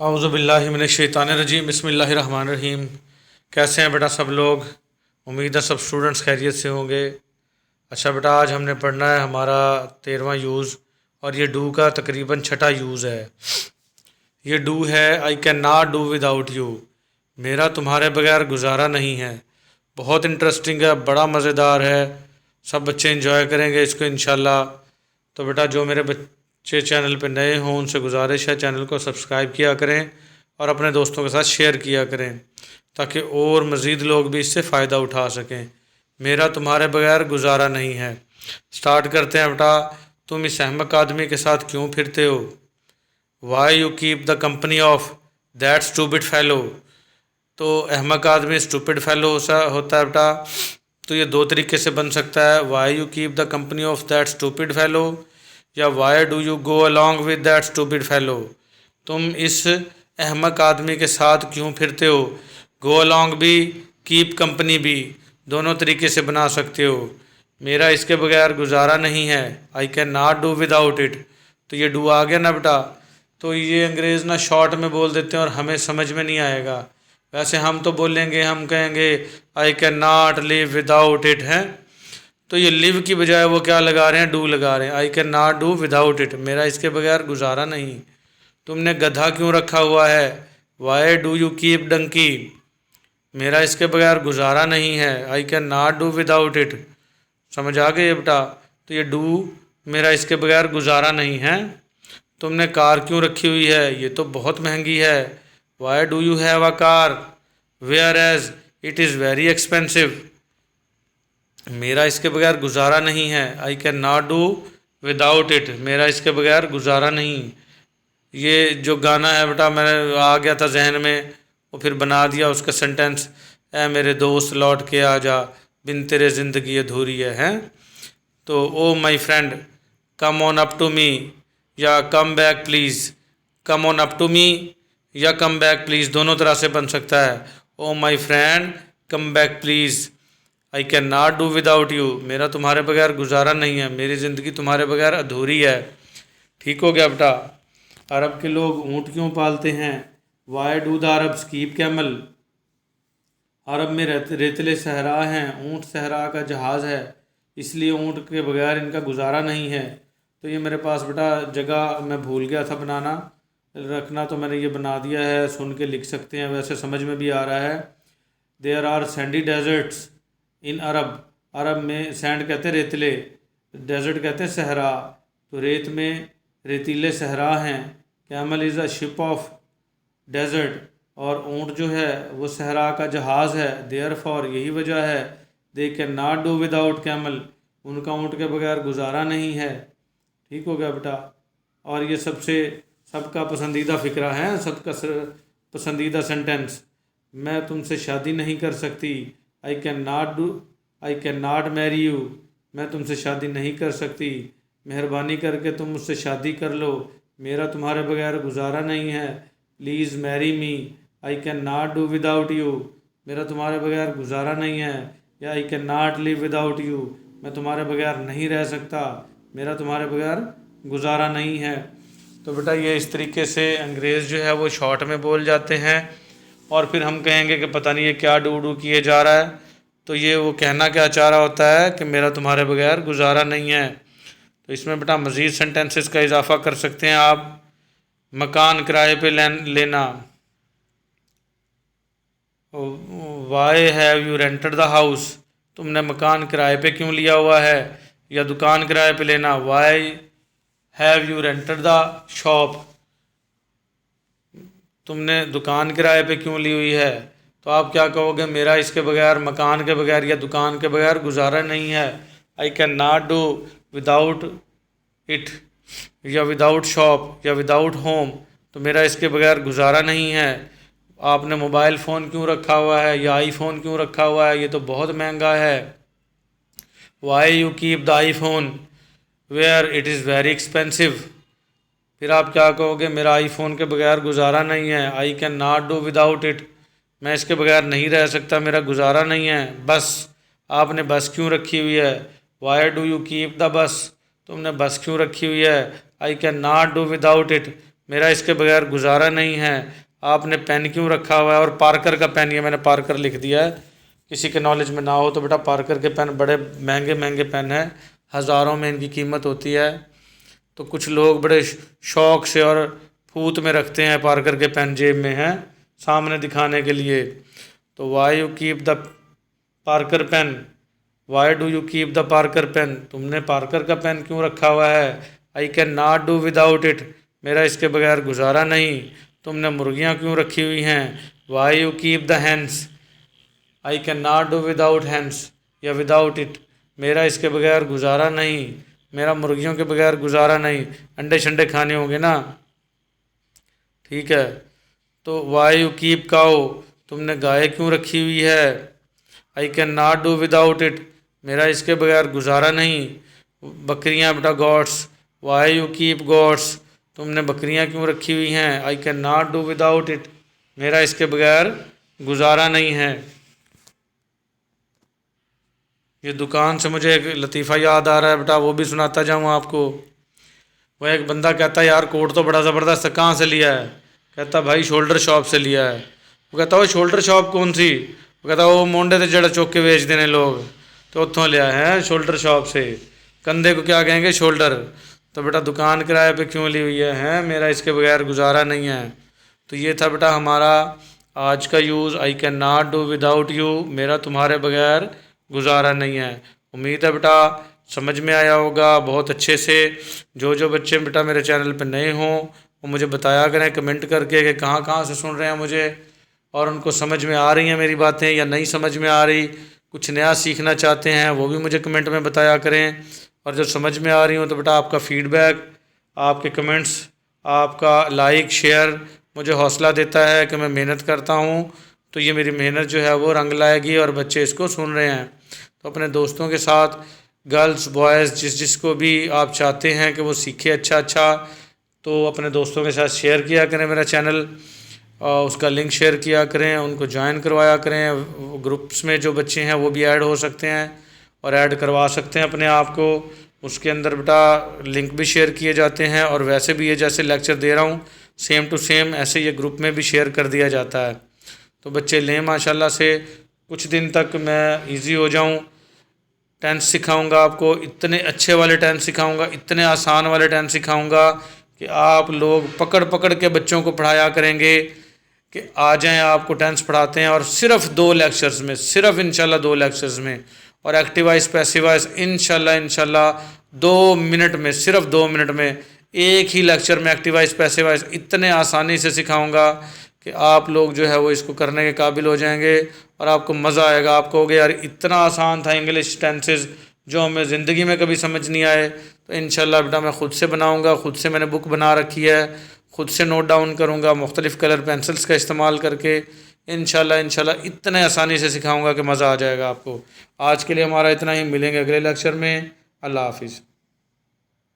औज़ुबिल्लाहि मिनश्शैतानिर्रजीम बिस्मिल्लाहिर्रहमानिर्रहीम। कैसे हैं बेटा सब लोग? उम्मीद है सब स्टूडेंट्स खैरियत से होंगे। अच्छा बेटा, आज हमने पढ़ना है हमारा 13वां यूज़, और ये डू का तकरीबन छठा यूज़ है। ये डू है I can not do without you, मेरा तुम्हारे बगैर गुजारा नहीं है। बहुत इंटरेस्टिंग है, बड़ा मज़ेदार है, सब बच्चे इंजॉय करेंगे इसको इंशाल्लाह। तो बेटा जो मेरे बच्चे चैनल पे नए हों उनसे गुजारिश है चैनल को सब्सक्राइब किया करें और अपने दोस्तों के साथ शेयर किया करें ताकि और मज़ीद लोग भी इससे फ़ायदा उठा सकें। मेरा तुम्हारे बगैर गुजारा नहीं है। स्टार्ट करते हैं बेटा। तुम इस अहमक आदमी के साथ क्यों फिरते हो? Y you keep the company of that stupid fellow. तो अहमक आदमी स्टूपिड फेलो होता है बेटा। तो ये दो तरीके से बन सकता है, why you keep the company of that stupid fellow, या why do you go along with that stupid fellow. तुम इस अहमक आदमी के साथ क्यों फिरते हो? गो अलॉन्ग भी, कीप कंपनी भी, दोनों तरीके से बना सकते हो। मेरा इसके बगैर गुजारा नहीं है, I can not do without it. तो ये डू आ गया ना बेटा। तो ये अंग्रेज़ ना शॉर्ट में बोल देते हैं और हमें समझ में नहीं आएगा। वैसे हम तो बोलेंगे, हम कहेंगे आई can not live without it है। तो ये लिव की बजाय वो क्या लगा रहे हैं? डू लगा रहे हैं। I can not do without it, मेरा इसके बगैर गुजारा नहीं। तुमने गधा क्यों रखा हुआ है? Why do you keep donkey, मेरा इसके बगैर गुजारा नहीं है। I can not do without it. समझ आ गई बेटा? तो ये डू मेरा इसके बगैर गुजारा नहीं है। तुमने कार क्यों रखी हुई है? ये तो बहुत महंगी है। Why do you have a car whereas it is very expensive, मेरा इसके बगैर गुजारा नहीं है। I can not do without it, मेरा इसके बगैर गुजारा नहीं। ये जो गाना है बेटा मैंने आ गया था जहन में, वो फिर बना दिया उसका सेंटेंस, ऐ मेरे दोस्त लौट के आ जा, बिन तेरे ज़िंदगी अधूरी है। तो oh my friend come on up to me, या come back please. Come on up to me या कम बैक प्लीज़, दोनों तरह से बन सकता है। Oh my friend come back please, I can not do without you, मेरा तुम्हारे बगैर गुजारा नहीं है, मेरी ज़िंदगी तुम्हारे बगैर अधूरी है। ठीक हो गया बेटा? अरब के लोग ऊँट क्यों पालते हैं? Why do the Arabs keep camel. अरब में रेतले सहरा हैं, ऊँट सहरा का जहाज़ है, इसलिए ऊँट के बगैर इनका गुजारा नहीं है। तो ये मेरे पास बेटा जगह मैं भूल गया था बनाना, रखना, तो मैंने ये बना दिया है, सुन के लिख सकते हैं, वैसे समझ में भी आ रहा है। देयर आर सैंडी डेजर्ट्स इन अरब, अरब में सैंड कहते हैं रेतले, डेजर्ट कहते हैं सहरा, तो रेत में रेतीले सहरा हैं। Camel is a ship of desert, और ऊँट जो है वो सहरा का जहाज़ है। देयर फॉर, यही वजह है, they can not do without camel, उनका ऊँट के बगैर गुजारा नहीं है। ठीक हो गया बेटा? और ये सबका पसंदीदा फ़िक्रा है, सबका पसंदीदा सेंटेंस, मैं तुमसे शादी नहीं कर सकती। आई कैन नॉट मैरी यू, मैं तुमसे शादी नहीं कर सकती, मेहरबानी करके तुम मुझसे शादी कर लो, मेरा तुम्हारे बगैर गुजारा नहीं है। Please marry me, I can not do without you, मेरा तुम्हारे बगैर गुजारा नहीं है। या आई can not live without you, मैं तुम्हारे बगैर नहीं रह सकता, मेरा तुम्हारे बगैर गुजारा नहीं है। तो बेटा ये इस तरीके से अंग्रेज़ जो है वो शॉर्ट में बोल जाते हैं, और फिर हम कहेंगे कि पता नहीं ये क्या डू डू किए जा रहा है। तो ये वो कहना क्या चाह रहा होता है कि मेरा तुम्हारे बगैर गुजारा नहीं है। तो इसमें बेटा मज़ीद सेंटेंसेस का इजाफा कर सकते हैं आप। मकान किराए पे लेना, why have you rented the house, तुमने मकान किराए पे क्यों लिया हुआ है। या दुकान किराए पे लेना, why have you rented the shop, तुमने दुकान किराए पे क्यों ली हुई है। तो आप क्या कहोगे? मेरा इसके बगैर, मकान के बगैर या दुकान के बगैर गुजारा नहीं है। I can not do without it, या विदाउट शॉप, या विदाउट होम, तो मेरा इसके बगैर गुजारा नहीं है। आपने मोबाइल फ़ोन क्यों रखा हुआ है, या आईफोन क्यों रखा हुआ है, ये तो बहुत महंगा है। Why you keep the iPhone where it is very expensive, फिर आप क्या कहोगे? मेरा आईफोन के बगैर गुजारा नहीं है। I can not do without it, मैं इसके बगैर नहीं रह सकता, मेरा गुजारा नहीं है। बस, आपने बस क्यों रखी हुई है? Why do you keep the bus, तुमने बस क्यों रखी हुई है। I can not do without it, मेरा इसके बगैर गुजारा नहीं है। आपने पेन क्यों रखा हुआ है? और पार्कर का पेन, ये मैंने पार्कर लिख दिया है, किसी के नॉलेज में ना हो तो बेटा पार्कर के पेन बड़े महंगे महंगे पेन हैं, हज़ारों में इनकी कीमत होती है। तो कुछ लोग बड़े शौक़ से और फूत में रखते हैं पार्कर के पेन, जेब में हैं सामने दिखाने के लिए। तो why you keep the Parker pen, why do you keep the Parker pen, तुमने पार्कर का पेन क्यों रखा हुआ है? I can not do without it, मेरा इसके बगैर गुजारा नहीं। तुमने मुर्गियाँ क्यों रखी हुई हैं? Why you keep the hens, I can not do without hens या विदाउट इट, मेरा इसके बगैर गुजारा नहीं, मेरा मुर्गियों के बगैर गुजारा नहीं। अंडे शंडे खाने होंगे ना, ठीक है। तो वाई यू कीप काओ, तुमने गाय क्यों रखी हुई है? I can not do without it, मेरा इसके बगैर गुजारा नहीं। बकरियां बेटा goats, why you keep goats, तुमने बकरियां क्यों रखी हुई हैं? I can not do without it, मेरा इसके बगैर गुजारा नहीं है। ये दुकान से मुझे एक लतीफ़ा याद आ रहा है बेटा, वो भी सुनाता जाऊँ आपको। वो एक बंदा कहता है यार कोट तो बड़ा ज़बरदस्त है, कहाँ से लिया है? कहता भाई शोल्डर शॉप से लिया है। वो कहता वो शोल्डर शॉप कौन सी? वो कहता वो मोंडे ते जड़ा चौक के बेच देने लोग, तो उत्थों लिया है शोल्डर शॉप से। कंधे को क्या कहेंगे? शोल्डर। तो बेटा दुकान किराए पे क्यों ली हुई है? मेरा इसके बगैर गुजारा नहीं है। तो ये था बेटा हमारा आज का use, I can not do without you, मेरा तुम्हारे बगैर गुजारा नहीं है। उम्मीद है बेटा समझ में आया होगा बहुत अच्छे से। जो बच्चे बेटा मेरे चैनल पे नए हों वो मुझे बताया करें कमेंट करके कि कहाँ कहाँ से सुन रहे हैं मुझे, और उनको समझ में आ रही हैं मेरी बातें या नहीं समझ में आ रही, कुछ नया सीखना चाहते हैं वो भी मुझे कमेंट में बताया करें। और जो समझ में आ रही हो तो बेटा आपका फ़ीडबैक, आपके कमेंट्स, आपका लाइक शेयर मुझे हौसला देता है कि मैं मेहनत करता हूँ, तो ये मेरी मेहनत जो है वो रंग लाएगी और बच्चे इसको सुन रहे हैं। तो अपने दोस्तों के साथ, गर्ल्स बॉयज़ जिसको भी आप चाहते हैं कि वो सीखे अच्छा, तो अपने दोस्तों के साथ शेयर किया करें मेरा चैनल, उसका लिंक शेयर किया करें, उनको ज्वाइन करवाया करें। ग्रुप्स में जो बच्चे हैं वो भी ऐड हो सकते हैं और ऐड करवा सकते हैं अपने आप को। उसके अंदर बेटा लिंक भी शेयर किए जाते हैं, और वैसे भी ये जैसे लेक्चर दे रहा हूँ सेम टू सेम ऐसे ये ग्रुप में भी शेयर कर दिया जाता है। तो बच्चे लें माशाल्लाह से, कुछ दिन तक मैं इजी हो जाऊँ, टेंस सिखाऊंगा आपको, इतने अच्छे वाले टेंस सिखाऊंगा, इतने आसान वाले टेंस सिखाऊंगा कि आप लोग पकड़ पकड़ के बच्चों को पढ़ाया करेंगे कि आ जाएं आपको टेंस पढ़ाते हैं। और सिर्फ 2 लेक्चर्स में, सिर्फ इंशाल्लाह 2 लेक्चर्स में, और एक्टिव वाइज पैसिव वाइज इंशाल्लाह 2 मिनट में, सिर्फ 2 मिनट में एक ही लेक्चर में एक्टिव वाइज पैसिव वाइज इतने आसानी से सिखाऊंगा कि आप लोग जो है वो इसको करने के काबिल हो जाएंगे और आपको मज़ा आएगा। आप कहोगे यार इतना आसान था इंग्लिश टेंसेस जो हमें ज़िंदगी में कभी समझ नहीं आए। तो इंशाल्लाह बेटा मैं ख़ुद से बनाऊंगा, ख़ुद से मैंने बुक बना रखी है, ख़ुद से नोट डाउन करूंगा मुख्तलिफ़ कलर पेंसिल्स का इस्तेमाल करके। इंशाल्लाह इतने आसानी से सिखाऊंगा कि मज़ा आ जाएगा आपको। आज के लिए हमारा इतना ही, मिलेंगे अगले लेक्चर में। अल्लाह हाफिज़।